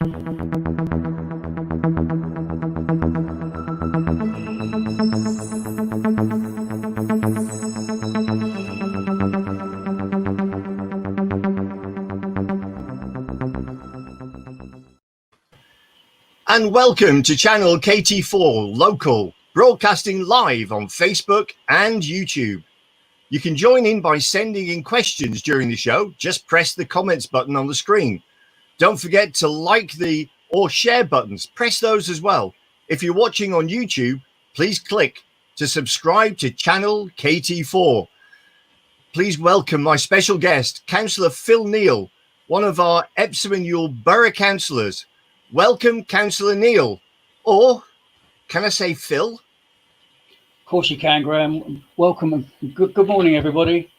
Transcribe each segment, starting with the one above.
And welcome to channel KT4 Local, broadcasting live on Facebook and YouTube. You can join in by sending in questions during the show. Just press the comments button on the screen. Don't forget to like or share buttons. Press those as well. If you're watching on YouTube, please click to subscribe to channel KT4. Please welcome my special guest, Councillor Phil Neale, one of our Epsom and Ewell Borough councillors. Welcome, Councillor Neale, or can I say Phil? Of course you can, Graham. Welcome and good morning, everybody.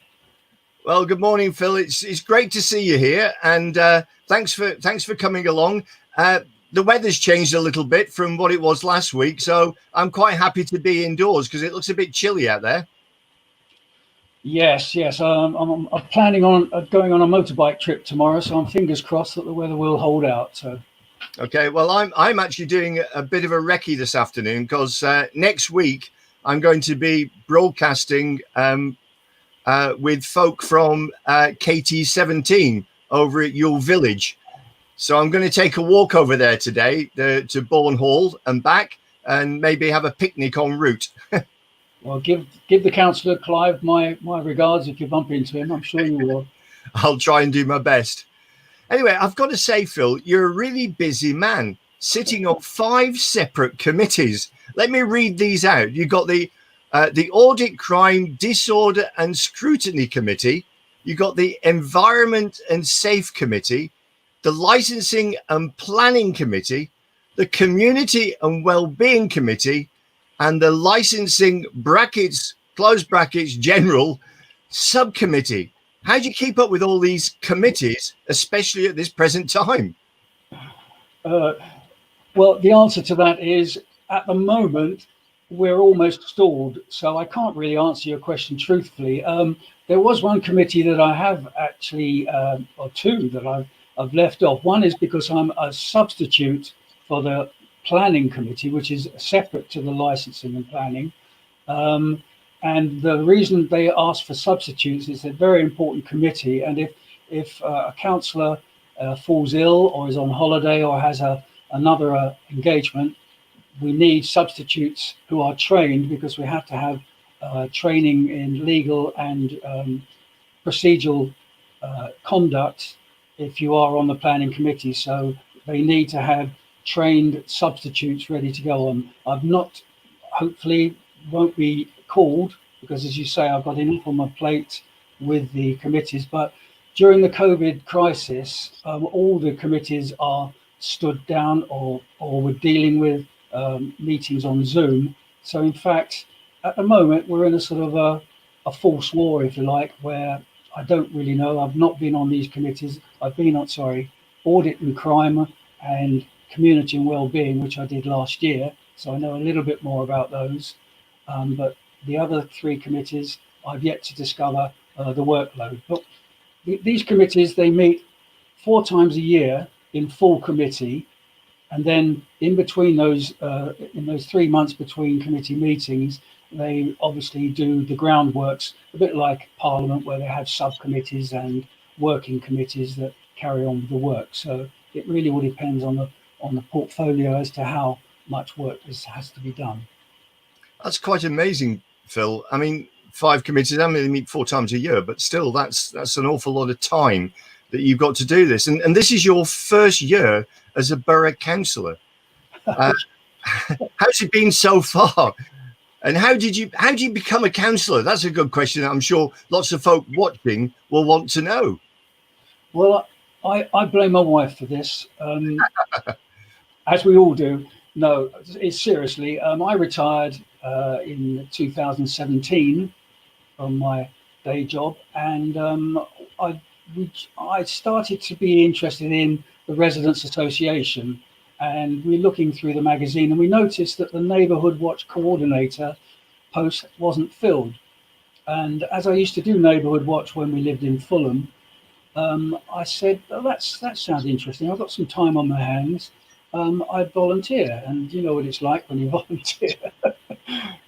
Well, good morning, Phil. It's great to see you here, and thanks for coming along. The weather's changed a little bit from what it was last week, so I'm quite happy to be indoors because it looks a bit chilly out there. Yes. I'm planning on going on a motorbike trip tomorrow, so I'm fingers crossed that the weather will hold out. So. Okay, well, I'm actually doing a bit of a recce this afternoon because next week I'm going to be broadcasting with folk from KT17 over at Ewell Village. So I'm going to take a walk over there today to Bourne Hall and back, and maybe have a picnic en route. Well, give the councillor Clive my regards if you bump into him. I'm sure you will. I'll try and do my best. Anyway, I've got to say, Phil, you're a really busy man, sitting on 5 separate committees. Let me read these out. You've got the Audit, Crime, Disorder and Scrutiny Committee. You've got the Environment and Safe Committee, the Licensing and Planning Committee, the Community and Wellbeing Committee, and the Licensing (close brackets) General Subcommittee. How do you keep up with all these committees, especially at this present time? Well, the answer to that is, at the moment, we're almost stalled. So I can't really answer your question truthfully. There was one committee that I have actually, or 2 that I've left off. One is because I'm a substitute for the Planning Committee, which is separate to the Licensing and Planning. And the reason they ask for substitutes is a very important committee. And if a councillor falls ill or is on holiday or has another engagement, we need substitutes who are trained, because we have to have training in legal and procedural conduct if you are on the planning committee. So they need to have trained substitutes ready to go on. I've not, hopefully won't be called, because as you say, I've got enough on my plate with the committees. But during the COVID crisis, all the committees are stood down or we're dealing with meetings on Zoom. So in fact, at the moment, we're in a sort of a false war, if you like, where I don't really know. I've not been on these committees. I've been on, Audit and Crime and Community and Wellbeing, which I did last year. So I know a little bit more about those. But the other 3 committees, I've yet to discover the workload. But these committees, they meet 4 times a year in full committee. And then in between those, in those 3 months between committee meetings, they obviously do the groundworks, a bit like Parliament, where they have subcommittees and working committees that carry on with the work. So it really all depends on the portfolio as to how much work has to be done. That's quite amazing, Phil. I mean, 5 committees, I mean, they meet 4 times a year, but still, that's an awful lot of time that you've got to do this. And this is your first year as a borough councillor. How's it been so far? And how did you become a councillor? That's a good question. I'm sure lots of folk watching will want to know. Well, I blame my wife for this, as we all do. No, it's seriously. I retired in 2017 from my day job, and I started to be interested in the Residents Association, and we're looking through the magazine, and we noticed that the Neighbourhood Watch coordinator post wasn't filled. And as I used to do Neighbourhood Watch when we lived in Fulham, I said, well, that sounds interesting. I've got some time on my hands. I'd volunteer, and you know what it's like when you volunteer.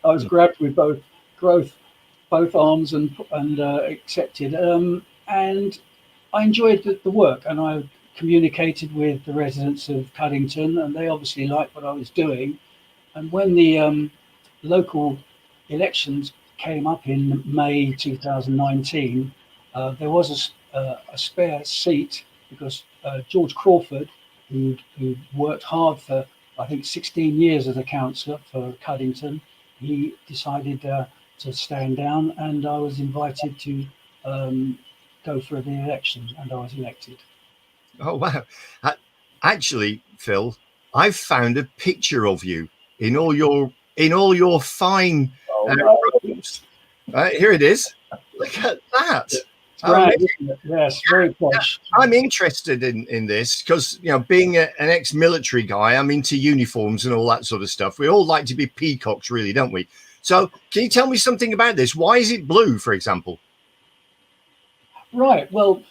I was grabbed with both arms and accepted. And I enjoyed the work, and I communicated with the residents of Cuddington, and they obviously liked what I was doing. And when the local elections came up in May 2019, there was a spare seat because George Crawford, who worked hard for, I think, 16 years as a councillor for Cuddington, he decided to stand down, and I was invited to go for the election, and I was elected. Oh wow! Actually, Phil, I've found a picture of you in all your fine robes. Here it is. Look at that. Right, yes, very posh. I'm interested in this because, you know, being an ex-military guy, I'm into uniforms and all that sort of stuff. We all like to be peacocks, really, don't we? So can you tell me something about this? Why is it blue, for example? Right, well,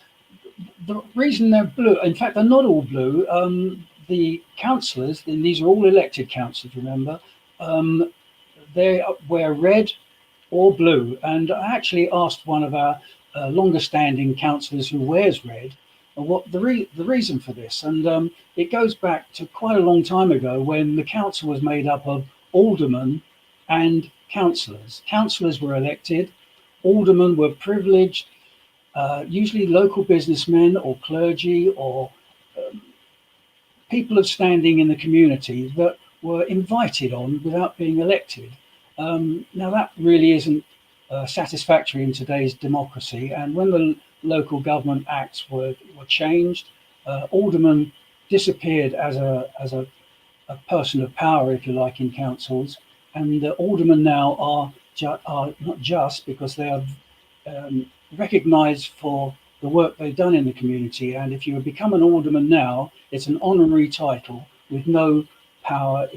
the reason they're blue, in fact, they're not all blue. The councillors, and these are all elected councillors, remember, they wear red or blue. And I actually asked one of our longer standing councillors who wears red what the reason for this. And it goes back to quite a long time ago when the council was made up of aldermen and councillors. Councillors were elected, aldermen were privileged, usually local businessmen or clergy or people of standing in the community that were invited on without being elected. Now that really isn't satisfactory in today's democracy. And when the local government acts were changed, aldermen disappeared as a person of power, if you like, in councils. And the aldermen now are not just because they are recognised for the work they've done in the community. And if you become an alderman now, it's an honorary title with no power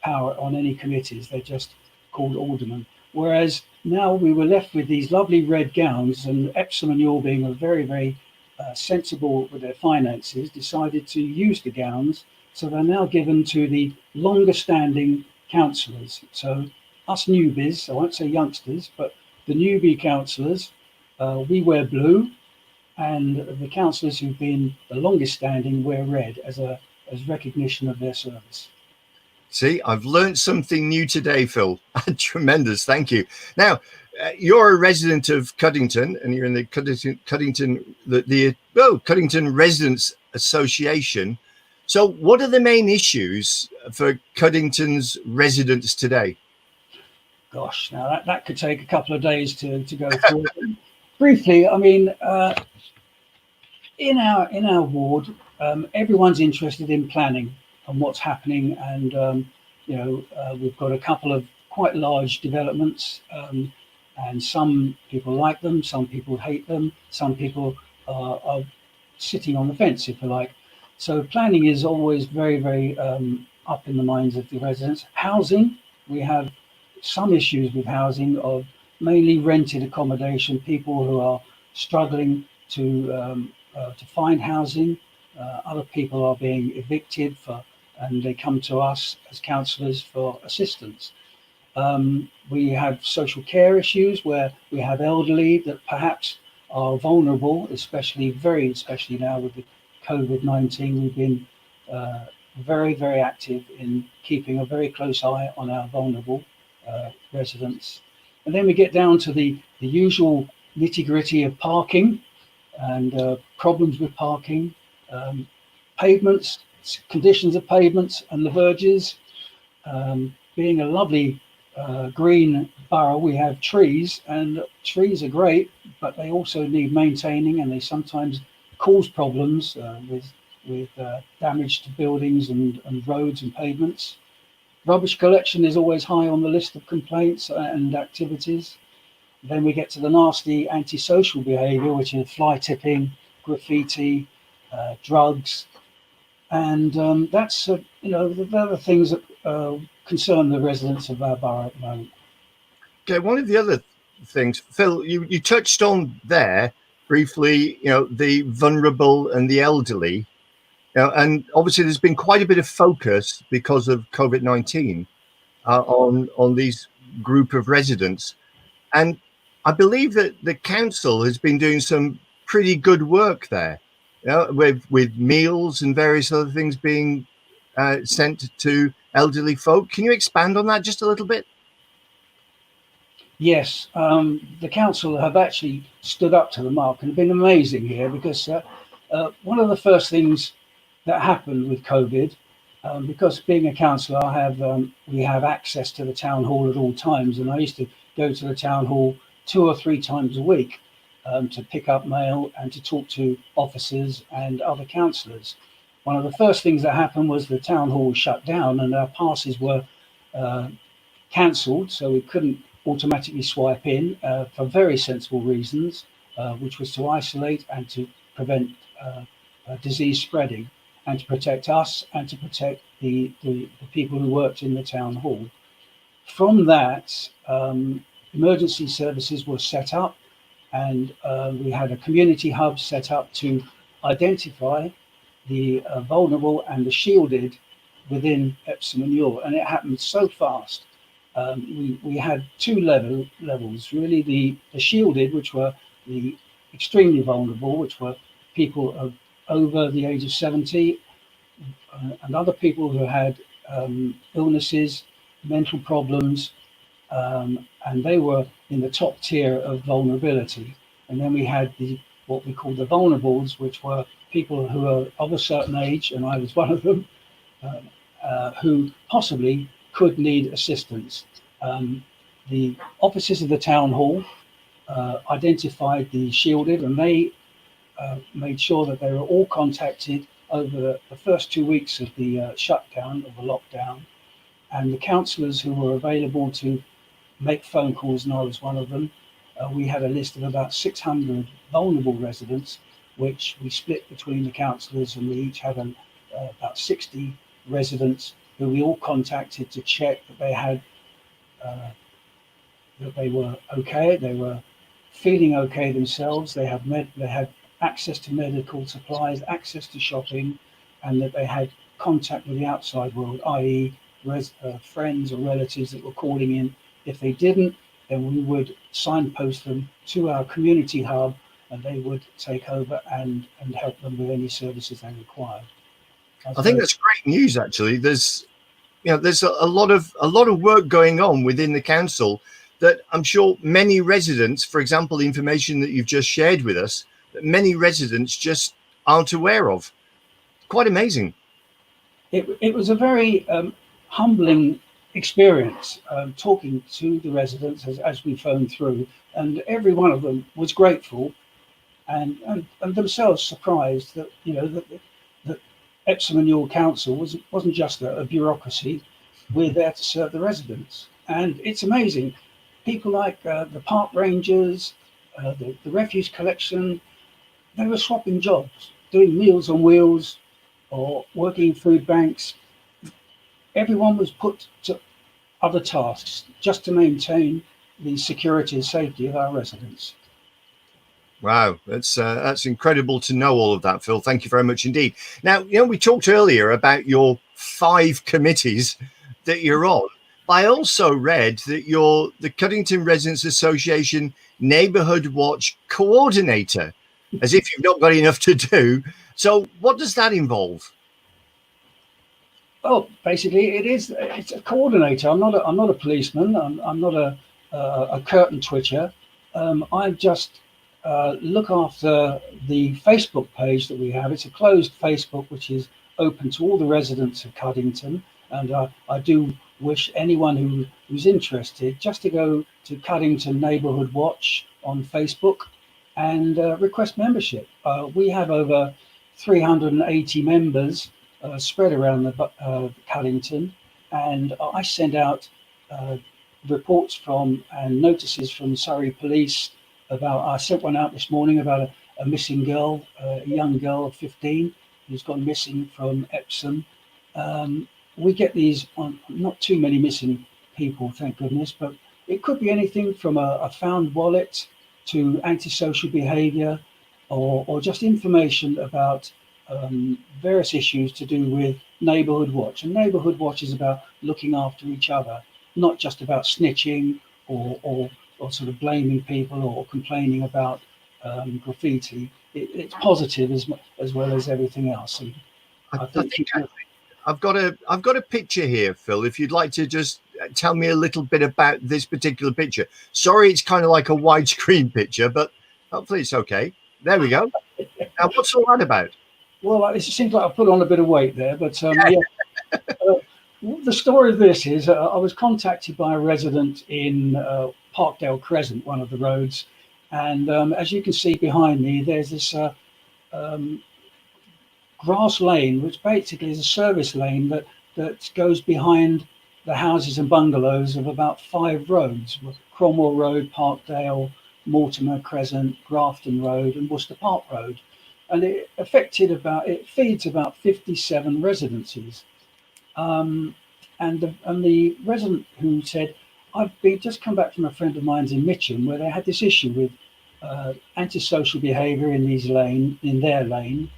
power on any committees. They're just called aldermen. Whereas now we were left with these lovely red gowns, and Epsom and Ewell, being very, very sensible with their finances, decided to use the gowns. So they're now given to the longer standing councillors. So us newbies, I won't say youngsters, but the newbie councillors, we wear blue, and the councillors who've been the longest standing wear red as recognition of their service. See, I've learned something new today, Phil. Tremendous. Thank you. Now, you're a resident of Cuddington, and you're in the Cuddington Residents Association. So what are the main issues for Cuddington's residents today? Gosh, now that could take a couple of days to go through. Briefly, I mean, in our ward, everyone's interested in planning and what's happening, and we've got a couple of quite large developments, and some people like them, some people hate them, some people are sitting on the fence, if you like. So planning is always very, very up in the minds of the residents. Housing, we have some issues with housing of mainly rented accommodation, people who are struggling to find housing. Other people are being evicted and they come to us as councillors for assistance. We have social care issues where we have elderly that perhaps are vulnerable, especially now with the COVID-19. We've been very, very active in keeping a very close eye on our vulnerable residents. And then we get down to the usual nitty-gritty of parking and problems with parking, pavements, conditions of pavements and the Verges. Being a lovely green borough, we have trees, and trees are great, but they also need maintaining, and they sometimes cause problems with damage to buildings and roads and pavements. Rubbish collection is always high on the list of complaints and activities. Then we get to the nasty antisocial behaviour, which is fly tipping, graffiti, drugs, and that's the other things that concern the residents of our borough at the moment. Okay, one of the other things. Phil, you touched on there briefly, the vulnerable and the elderly. And obviously there's been quite a bit of focus because of COVID-19 on these group of residents. And I believe that the council has been doing some pretty good work there, with meals and various other things being sent to elderly folk. Can you expand on that just a little bit? Yes, the council have actually stood up to the mark and been amazing here, because one of the first things that happened with COVID, because being a councillor, we have access to the town hall at all times, and I used to go to the town hall 2 or 3 times a week to pick up mail and to talk to officers and other councillors. One of the first things that happened was the town hall was shut down and our passes were cancelled, so we couldn't automatically swipe in for very sensible reasons, which was to isolate and to prevent disease spreading, and to protect us and to protect the people who worked in the town hall. From that, emergency services were set up, and we had a community hub set up to identify the vulnerable and the shielded within Epsom and Ewell, and it happened so fast. We had 2 levels, really, the shielded, which were the extremely vulnerable, which were people over the age of 70, and other people who had illnesses, mental problems, and they were in the top tier of vulnerability. And then we had what we call the vulnerables, which were people who are of a certain age, and I was one of them, who possibly could need assistance. The officers of the town hall identified the shielded, and they made sure that they were all contacted over the first 2 weeks of the shutdown, of the lockdown. And the councillors who were available to make phone calls, and I was one of them, we had a list of about 600 vulnerable residents, which we split between the councillors, and we each had about 60 residents who we all contacted to check that they had that they were okay, they were feeling okay themselves, they had access to medical supplies, access to shopping, and that they had contact with the outside world, i.e. friends or relatives that were calling in. If they didn't, then we would signpost them to our community hub, and they would take over and help them with any services they required. I think that's great news. Actually, there's a lot of work going on within the council that I'm sure many residents, for example, the information that you've just shared with us, that many residents just aren't aware of. Quite amazing. It was a very humbling experience, talking to the residents as we phoned through, and every one of them was grateful and themselves surprised that that Epsom and Ewell Council wasn't just a bureaucracy. We're there to serve the residents, and it's amazing. People like the park rangers, the refuse collection, they were swapping jobs, doing Meals on Wheels or working in food banks. Everyone was put to other tasks just to maintain the security and safety of our residents. Wow, that's incredible to know all of that, Phil. Thank you very much indeed. Now, we talked earlier about your 5 committees that you're on. I also read that you're the Cuddington Residents Association Neighbourhood Watch Coordinator, as if you've not got enough to do. So what does that involve? Well, basically, it's a coordinator. I'm not a policeman. I'm not a curtain twitcher. I just look after the Facebook page that we have. It's a closed Facebook, which is open to all the residents of Cuddington. And I do wish anyone who's interested just to go to Cuddington Neighbourhood Watch on Facebook and request membership. We have over 380 members spread around the Cuddington, and I send out reports from and notices from Surrey Police about. I sent one out this morning about a missing girl, a young girl of 15 who's gone missing from Epsom. We get these on not too many missing people, thank goodness, but it could be anything from a found wallet to antisocial behaviour, or just information about various issues to do with Neighbourhood Watch. And Neighbourhood Watch is about looking after each other, not just about snitching or sort of blaming people or complaining about graffiti. It's positive as well as everything else. And I think I've got a picture here, Phil. If you'd like to just tell me a little bit about this particular picture. Sorry, it's kind of like a widescreen picture, but hopefully it's okay. There we go. Now, what's all that about? Well, it seems like I put on a bit of weight there, but yeah. The story of this is I was contacted by a resident in Parkdale Crescent, one of the roads, and as you can see behind me, there's this grass lane, which basically is a service lane that goes behind the houses and bungalows of about 5 roads: Cromwell Road, Parkdale, Mortimer Crescent, Grafton Road, and Worcester Park Road. And it feeds about 57 residences. And the resident who said, I've just come back from a friend of mine's in Mitcham, where they had this issue with antisocial behaviour in their lane,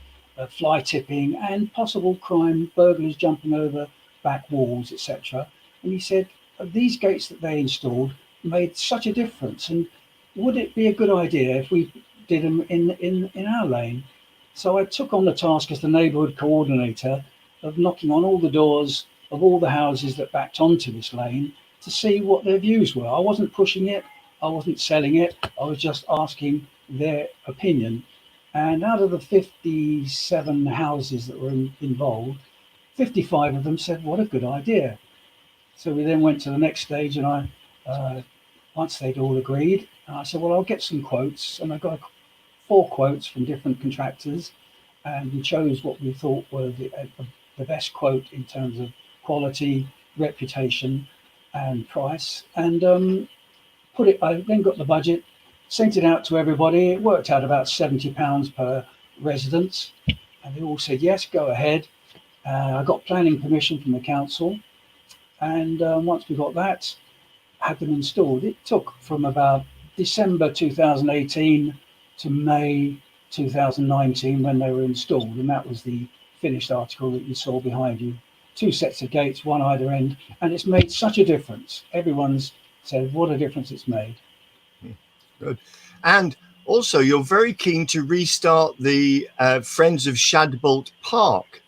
fly tipping, and possible crime, burglars jumping over back walls, etc. And he said these gates that they installed made such a difference, and would it be a good idea if we did them in our lane? So I took on the task as the neighbourhood coordinator of knocking on all the doors of all the houses that backed onto this lane to see what their views were. I wasn't pushing it, I wasn't selling it, I was just asking their opinion. And out of the 57 houses that were involved, 55 of them said, what a good idea. So we then went to the next stage, and I, once they'd all agreed, I said, well, I'll get some quotes. And I got 4 quotes from different contractors, and we chose what we thought were the best quote in terms of quality, reputation, and price. And I then got the budget, sent it out to everybody. It worked out about £70 per residence, and they all said yes, go ahead. I got planning permission from the council, and once we got that, had them installed. It took from about December 2018 to May 2019 when they were installed, and that was the finished article that you saw behind you. 2 sets of gates, one either end, and it's made such a difference. Everyone's said what a difference it's made. Good. And also, you're very keen to restart the Friends of Shadbolt Park.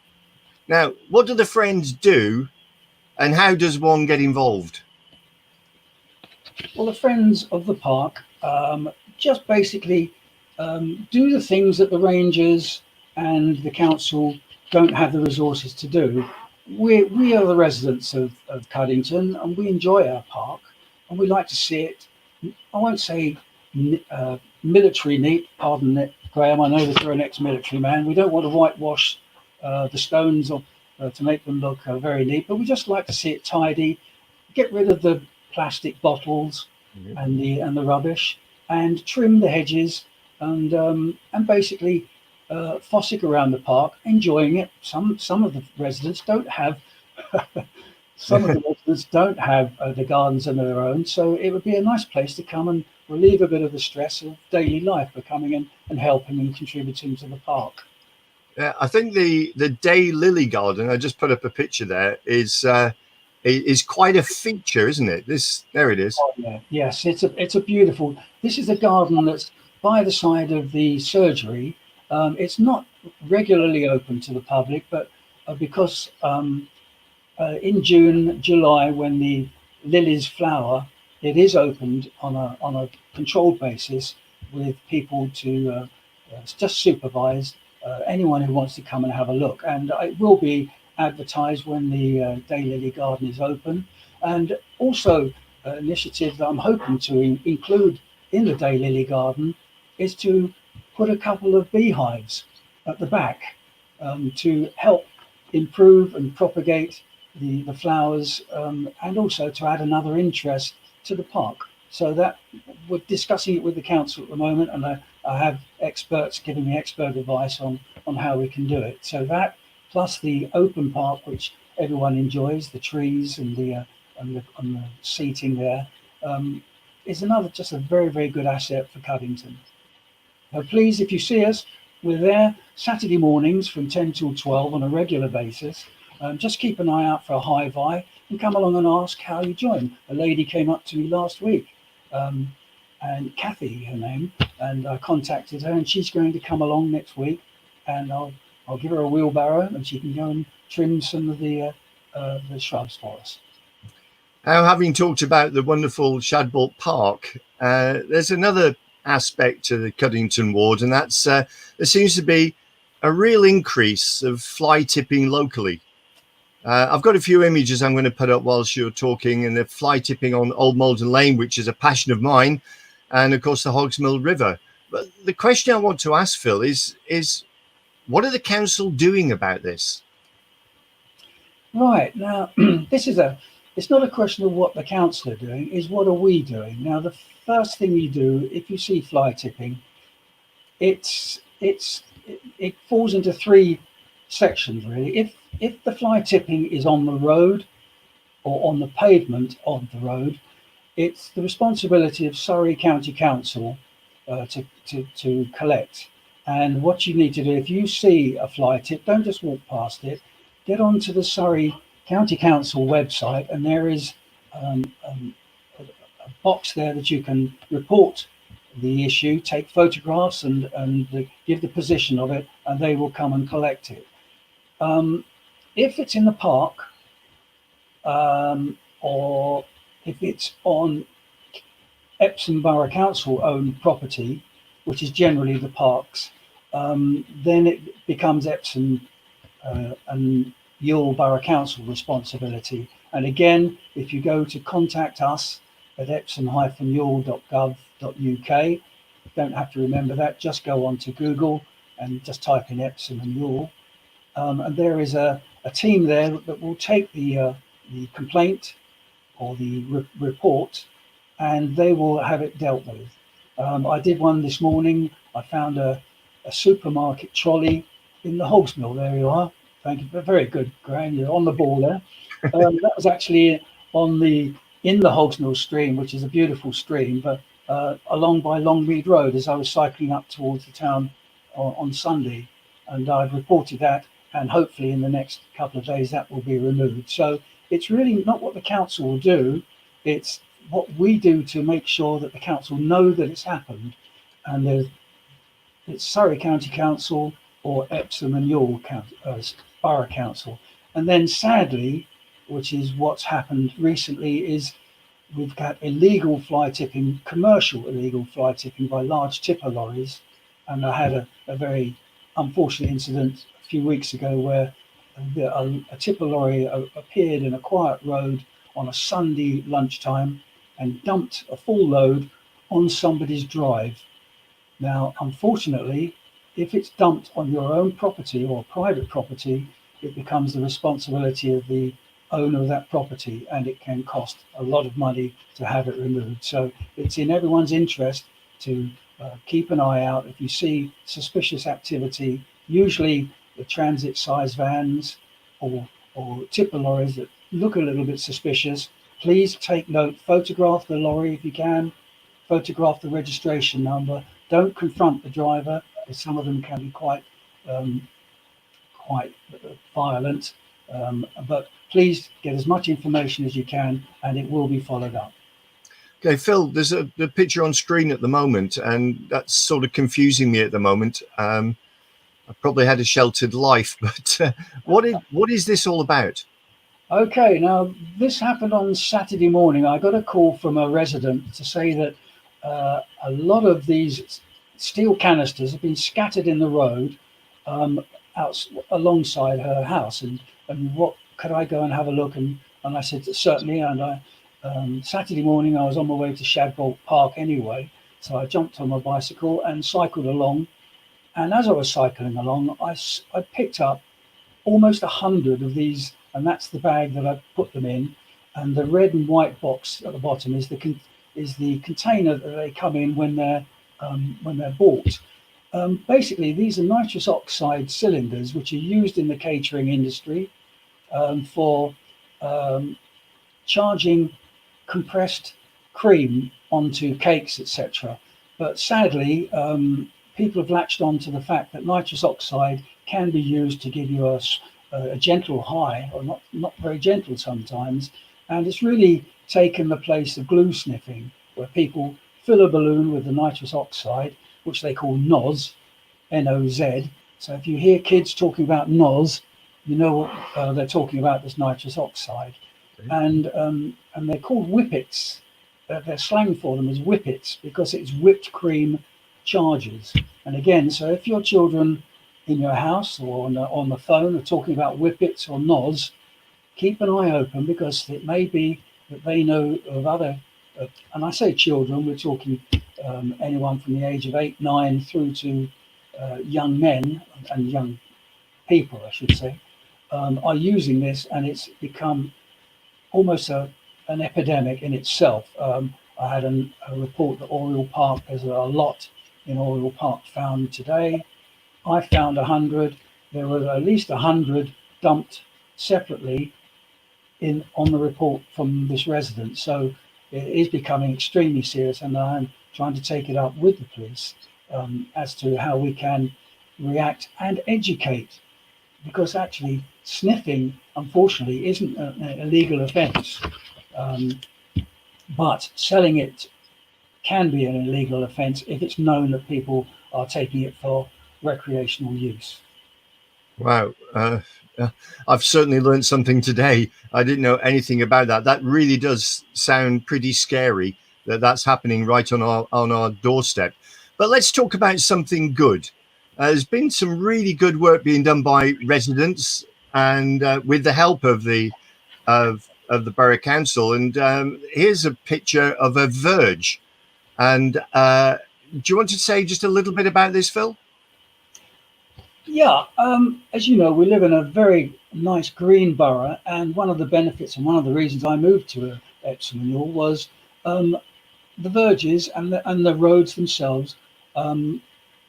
Now, what do the Friends do, and how does one get involved? Well, the Friends of the Park just basically do the things that the Rangers and the council don't have the resources to do. We are the residents of Cuddington, and we enjoy our park, and we like to see it, I won't say military neat, pardon it, Graham, I know that you're an ex-military man. We don't want to whitewash the stones or to make them look very neat, but we just like to see it tidy, get rid of the plastic bottles and the rubbish, and trim the hedges, and basically fossick around the park, enjoying it. Some of the residents don't have the gardens of their own, so it would be a nice place to come and relieve a bit of the stress of daily life by coming in and helping and contributing to the park. Yeah, I think the Daylily Garden, I just put up a picture there, is quite a feature, isn't it? There it is. Oh, yeah. Yes, it's a beautiful. This is a garden that's by the side of the surgery. It's not regularly open to the public, but because in June, July, when the lilies flower, it is opened on a controlled basis with people to just supervise anyone who wants to come and have a look. And it will be advertised when the Daylily Garden is open. And also an initiative that I'm hoping to include in the Daylily Garden is to put a couple of beehives at the back to help improve and propagate the flowers, and also to add another interest to the park. So that we're discussing it with the council at the moment, and I have experts giving me expert advice on how we can do it. So that plus the open park, which everyone enjoys, the trees and the seating there, is another just a very, very good asset for Cuddington. So please, if you see us, we're there Saturday mornings from 10 till 12 on a regular basis. Just keep an eye out for a hi-vi and come along and ask how you join. A lady came up to me last week, and Kathy, her name, and I contacted her, and she's going to come along next week, and I'll give her a wheelbarrow and she can go and trim some of the shrubs for us. Now, having talked about the wonderful Shadbolt Park, there's another aspect to the Cuddington ward, and that's there seems to be a real increase of fly tipping locally. I've got a few images I'm going to put up whilst you're talking, and the fly tipping on Old Malden Lane, which is a passion of mine, and of course the Hogsmill River. But the question I want to ask, Phil, is what are the council doing about this? Right, now it's not a question of what the council are doing, is what are we doing. Now the first thing you do if you see fly tipping, it falls into three sections really. If the fly tipping is on the road or on the pavement of the road, it's the responsibility of Surrey County Council to collect. And what you need to do, if you see a fly tip, don't just walk past it. Get onto the Surrey County Council website, and there is a box there that you can report the issue, take photographs, and give the position of it, and they will come and collect it. If it's in the park, or if it's on Epsom Borough Council owned property, which is generally the parks, then it becomes Epsom and Ewell Borough Council responsibility. And again, if you go to contact us at epsom-ewell.gov.uk, don't have to remember that, just go on to Google and just type in Epsom and Ewell. And there is a team there that will take the complaint or the report, and they will have it dealt with. I did one this morning. I found a supermarket trolley in the Hogsmill. There you are. Thank you. Very good, Graham. You're on the ball there. That was actually in the Hogsmill stream, which is a beautiful stream, but along by Longmead Road as I was cycling up towards the town on Sunday. And I've reported that, and hopefully in the next couple of days that will be removed. So it's really not what the council will do, it's what we do to make sure that the council know that it's happened. And it's Surrey County Council or Epsom and Ewell Borough Council. And then sadly, which is what's happened recently, is we've got illegal fly tipping, commercial illegal fly tipping by large tipper lorries. And I had a very unfortunate incident a few weeks ago where a tipper lorry appeared in a quiet road on a Sunday lunchtime and dumped a full load on somebody's drive. Now, unfortunately, if it's dumped on your own property or private property, it becomes the responsibility of the owner of that property, and it can cost a lot of money to have it removed. So it's in everyone's interest to keep an eye out. If you see suspicious activity, usually the transit size vans or tipper lorries that look a little bit suspicious, please take note, photograph the lorry if you can, photograph the registration number. Don't confront the driver, because some of them can be quite violent, but please get as much information as you can, and it will be followed up. Okay, Phil, there's the picture on screen at the moment, and that's sort of confusing me at the moment. I probably had a sheltered life, but what is this all about? Okay, now this happened on Saturday morning. I got a call from a resident to say that a lot of these steel canisters have been scattered in the road out alongside her house, and what could I go and have a look? And I said certainly. And I Saturday morning I was on my way to Shadbolt Park anyway, so I jumped on my bicycle and cycled along. And as I was cycling along, I picked up almost 100 of these, and that's the bag that I put them in. And the red and white box at the bottom is the container that they come in when they're bought. Basically, these are nitrous oxide cylinders which are used in the catering industry for charging compressed cream onto cakes, etc. But sadly, people have latched on to the fact that nitrous oxide can be used to give you a gentle high, or not very gentle sometimes, and it's really taken the place of glue sniffing, where people fill a balloon with the nitrous oxide, which they call NOz, N-O-Z. So if you hear kids talking about NOz, you know what they're talking about, this nitrous oxide. And they're called whippets. Their slang for them is whippets because it's whipped cream charges. And again, so if your children in your house or on the phone are talking about whippets or NOz, keep an eye open, because it may be that they know of other, and I say children, we're talking anyone from the age of 8, 9 through to young men and young people, I should say, are using this, and it's become almost an epidemic in itself. I had a report that Oriel Park, there's a lot in Oriel Park found today. I found 100. There were at least 100 dumped separately on the report from this resident. So it is becoming extremely serious, and I'm trying to take it up with the police as to how we can react and educate, because actually sniffing, unfortunately, isn't an illegal offence, but selling it can be an illegal offence if it's known that people are taking it for recreational use. Wow. I've certainly learned something today. I didn't know anything about that. That really does sound pretty scary, that that's happening right on our doorstep. But let's talk about something good. There's been some really good work being done by residents, and with the help of the Borough Council. And here's a picture of a verge. And do you want to say just a little bit about this, Phil? Yeah, as you know, we live in a very nice green borough, and one of the benefits and one of the reasons I moved to Epsom and Ewell was the Verges and the roads themselves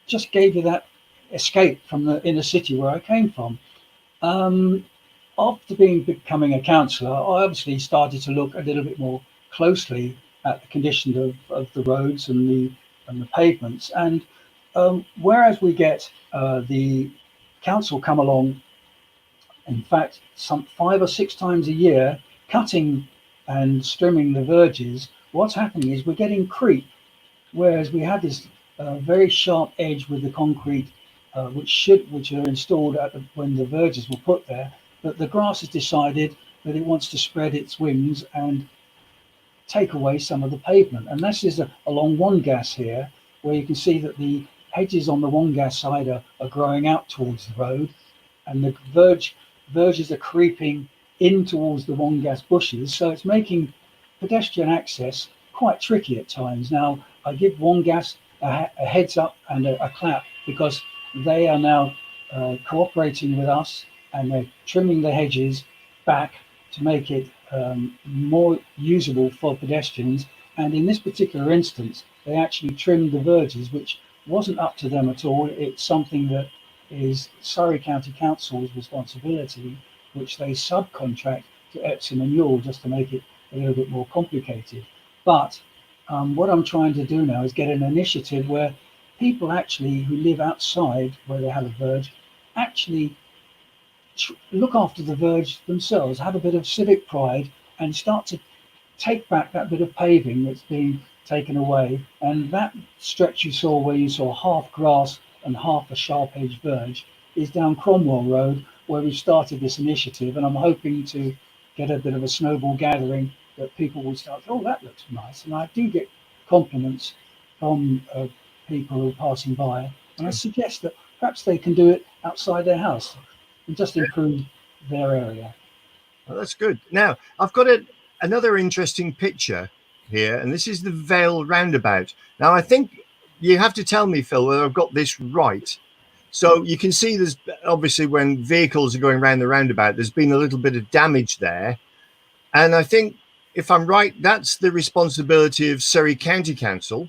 just gave you that escape from the inner city where I came from. After becoming a councillor, I obviously started to look a little bit more closely at the condition of the roads and the pavements. And whereas we get the council come along, in fact, some 5 or 6 times a year, cutting and strimming the verges, what's happening is we're getting creep, whereas we had this very sharp edge with the concrete, which are installed when the verges were put there, but the grass has decided that it wants to spread its wings and take away some of the pavement. And this is along Wongas here, where you can see that the hedges on the Wongas side are growing out towards the road, and the verges are creeping in towards the Wongas bushes. So it's making pedestrian access quite tricky at times. Now, I give Wongas a heads up and a clap, because they are now cooperating with us, and they're trimming the hedges back to make it more usable for pedestrians. And in this particular instance, they actually trimmed the verges, which wasn't up to them at all. It's something that is Surrey County Council's responsibility, which they subcontract to Epsom and Ewell just to make it a little bit more complicated. But what I'm trying to do now is get an initiative where people actually who live outside where they have a verge actually look after the verge themselves, have a bit of civic pride, and start to take back that bit of paving that's been taken away. And that stretch you saw, where you saw half grass and half a sharp edge verge, is down Cromwell Road, where we started this initiative. And I'm hoping to get a bit of a snowball gathering, that people will start, oh, that looks nice. And I do get compliments from people who are passing by, and I suggest that perhaps they can do it outside their house and just improve their area. Well, that's good. Now, I've got another interesting picture here, and this is the Vale Roundabout. Now, I think you have to tell me, Phil, whether I've got this right. So you can see there's obviously, when vehicles are going around the roundabout, there's been a little bit of damage there. And I think, if I'm right, that's the responsibility of Surrey County Council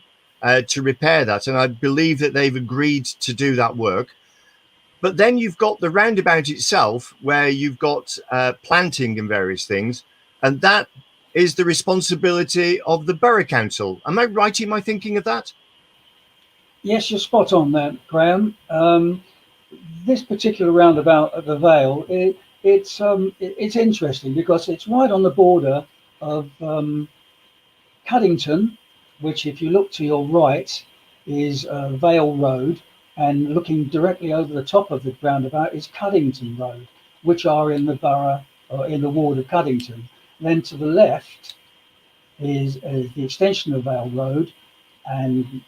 to repair that. And I believe that they've agreed to do that work. But then you've got the roundabout itself, where you've got planting and various things. And that is the responsibility of the Borough Council. Am I right in my thinking of that? Yes, you're spot on there, Graham. This particular roundabout at the Vale, it's interesting because it's right on the border of Cuddington, which, if you look to your right, is Vale Road, and looking directly over the top of the roundabout is Cuddington Road, which are in the borough or in the ward of Cuddington. Then to the left is the extension of Vale Road, and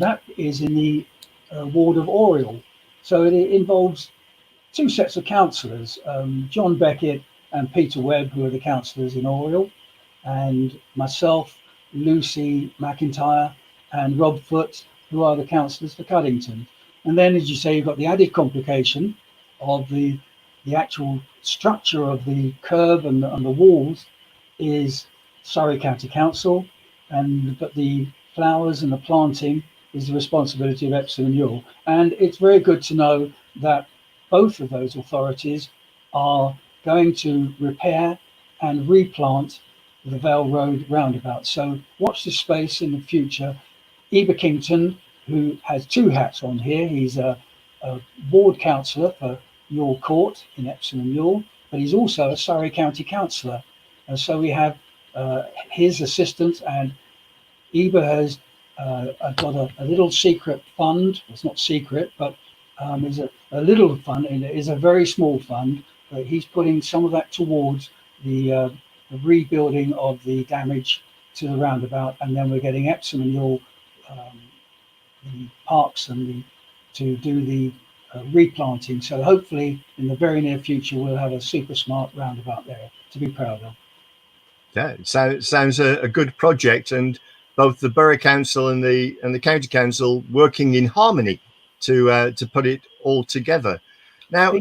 that is in the ward of Oriel. So it involves two sets of councillors, John Beckett and Peter Webb, who are the councillors in Oriel, and myself, Lucy McIntyre, and Rob Foote, who are the councillors for Cuddington. And then, as you say, you've got the added complication of the actual structure of the curb and the walls is Surrey County Council, but the flowers and the planting is the responsibility of Epsom and Ewell. And it's very good to know that both of those authorities are going to repair and replant the Vale Road roundabout. So watch this space in the future. Eber Kington, who has two hats on here, he's a ward councillor for Ewell Court in Epsom and Ewell, but he's also a Surrey County councillor. And so we have his assistant, and Eber has got a little secret fund. It's not secret, but it's a little fund, and it is a very small fund, but he's putting some of that towards the rebuilding of the damage to the roundabout, and then we're getting Epsom and Ewell, the parks and to do the replanting. So hopefully in the very near future we'll have a super smart roundabout there to be proud of. Yeah, sounds a good project, and both the Borough Council and the County Council working in harmony to put it all together. Now,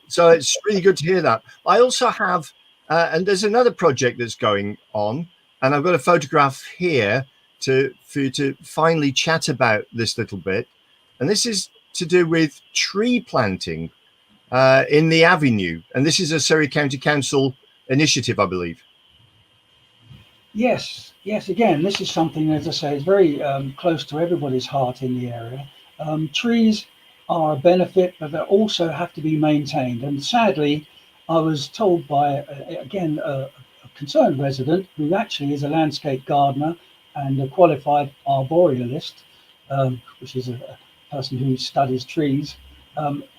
so it's really good to hear that. I also have, and there's another project that's going on, and I've got a photograph here for you to finally chat about this little bit. And this is to do with tree planting in the avenue. And this is a Surrey County Council initiative, I believe. Yes. Again, this is something, as I say, is very close to everybody's heart in the area. Trees are a benefit, but they also have to be maintained. And sadly, I was told by, again, a concerned resident who actually is a landscape gardener and a qualified arborealist, which is a person who studies trees,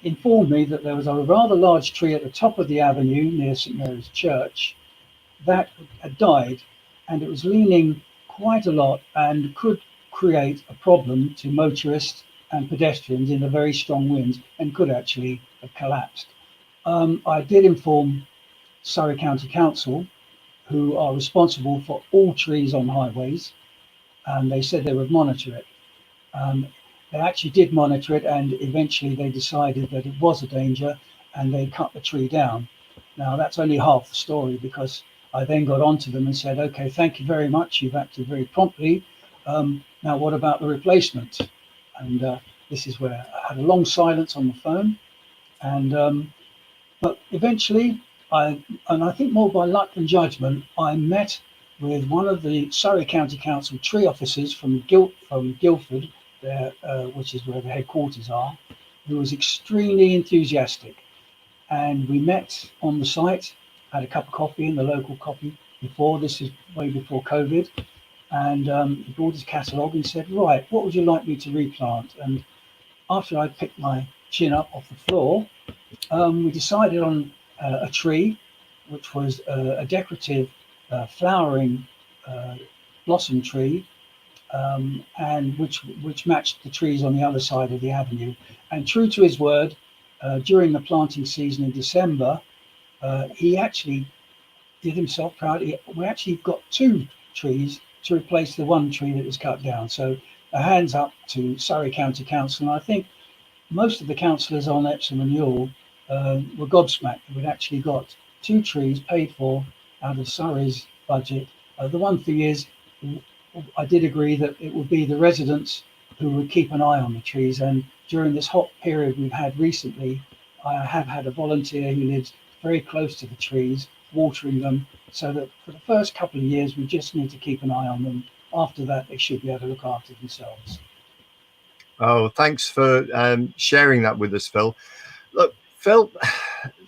informed me that there was a rather large tree at the top of the avenue near St Mary's Church that had died, and it was leaning quite a lot and could create a problem to motorists and pedestrians in the very strong winds, and could actually have collapsed. I did inform Surrey County Council, who are responsible for all trees on highways, and they said they would monitor it. They actually did monitor it, and eventually they decided that it was a danger and they cut the tree down. Now, that's only half the story, because I then got onto them and said, okay, thank you very much, you've acted very promptly. Now, what about the replacement? And this is where I had a long silence on the phone. And but eventually, I think more by luck than judgment, I met with one of the Surrey County Council tree officers from Guildford, which is where the headquarters are, who was extremely enthusiastic. And we met on the site, had a cup of coffee in the local coffee before. This is way before COVID. And he brought his catalogue and said, right, what would you like me to replant? And after I picked my chin up off the floor, we decided on a tree, which was a decorative flowering blossom tree, and which matched the trees on the other side of the avenue. And true to his word, during the planting season in December, he actually did himself proud. We actually got two trees to replace the one tree that was cut down. So a hands up to Surrey County Council. And I think most of the councillors on Epsom and Ewell were gobsmacked that we'd actually got two trees paid for out of Surrey's budget. The one thing is, I did agree that it would be the residents who would keep an eye on the trees. And during this hot period we've had recently, I have had a volunteer who lives very close to the trees, watering them, so that for the first couple of years we just need to keep an eye on them. After that, they should be able to look after themselves. Oh, thanks for sharing that with us, Phil. Look, Phil,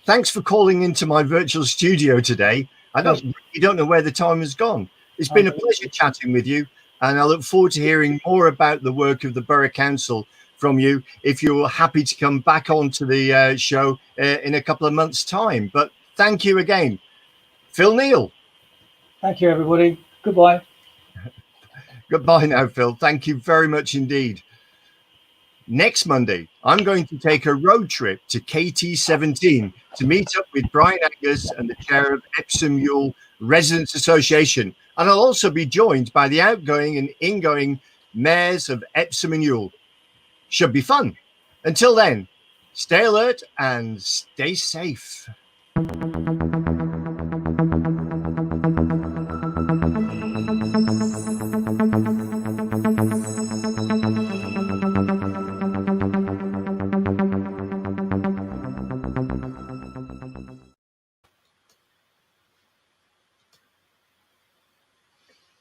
thanks for calling into my virtual studio today. You don't know where the time has gone. It's been a pleasure chatting with you, and I look forward to hearing more about the work of the Borough Council from you if you're happy to come back onto the show in a couple of months' time. But thank you again. Phil Neale. Thank you, everybody. Goodbye. Goodbye now, Phil. Thank you very much indeed. Next Monday, I'm going to take a road trip to KT17 to meet up with Brian Angus and the chair of Epsom Ewell Residents Association. And I'll also be joined by the outgoing and ingoing mayors of Epsom and Ewell. Should be fun. Until then, stay alert and stay safe.